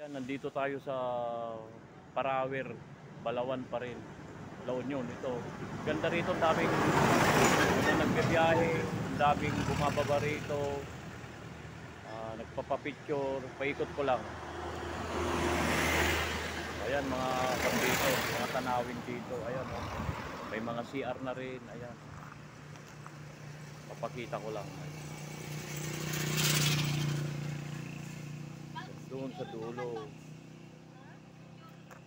Yan, nandito tayo sa Parawer, Balawan pa rin. La Union ito. Ganda rito, ang daming nagbibiyahe, ang daming bumababa rito. Nagpapapicture, paikot ko lang. Ayan mga dito, mga tanawin dito. Ayan, oh. May mga CR na rin. Ayan. Papakita ko lang. Doon sa dulo.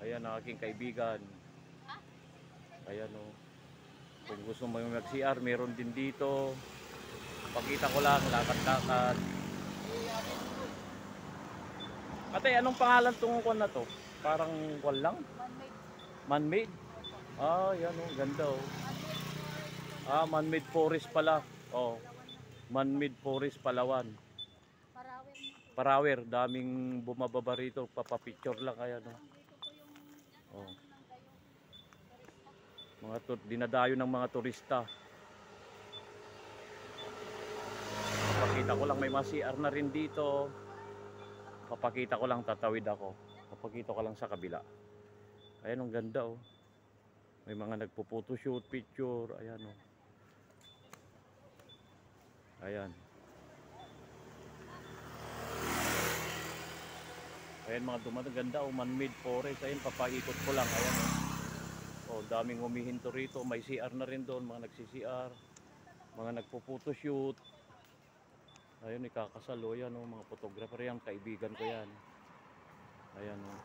Ayan ang aking kaibigan. Ayan, oh. Kung gusto mo yung mag-CR, meron din dito. Pakita ko lang, lakad-lakad. Ate, anong pangalan tong kwan na to? Parang kwan lang? Man-made. Yan, oh, ganda, oh. Man-made forest pala. Oh. Man-made forest, Palawan. Parawer, daming bumababa rito, papapicture lang kaya, no. Oh. Dinadayo ng mga turista. Papakita ko lang, may mga CR na rin dito. Papakita ko lang, tatawid ako. Papakita ko lang sa kabila. Ayan, ang ganda, oh. May mga nagpo-photoshoot, picture. Ayan, oh. Ayan. Ayan mga dumadang ganda, oh, man-made forest. Ayan, papaikot ko lang. Ayan, oh. Daming humihinto rito. May CR na rin doon, mga nagsi-CR. Mga nagpo-photoshoot. Ayun, ikakasal, oh. Ayan, oh, mga photographer yan. Kaibigan ko yan. Ayan, oh.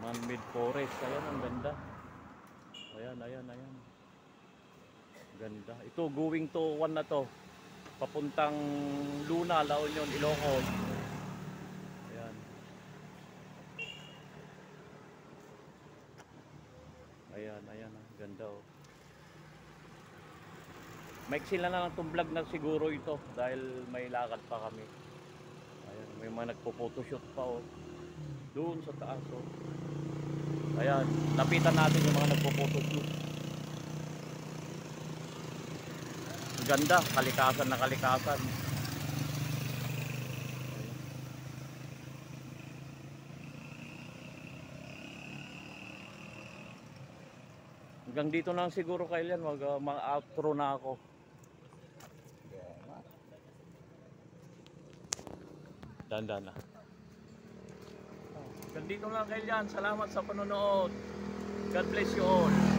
Man-made forest. Ayan, ang ganda. Ayan. Ganda. Ito, going to one na to. Papuntang Luna, La Union, Ilocos. Ayan. Ayan, ganda, oh. Maiksi lang na lang itong vlog na siguro ito dahil may lakad pa kami. Ayan, may mga nagpo-photoshoot pa, oh. Doon sa taas, oh. Ayan, lapitan natin yung mga nagpo-photoshoot. Ganda, kalikasan na kalikasan. Hanggang dito na lang siguro, Kailan, mag-outro na ako. Dandan na. Hanggang dito na lang, Kailan. Salamat sa panonood. God bless you all.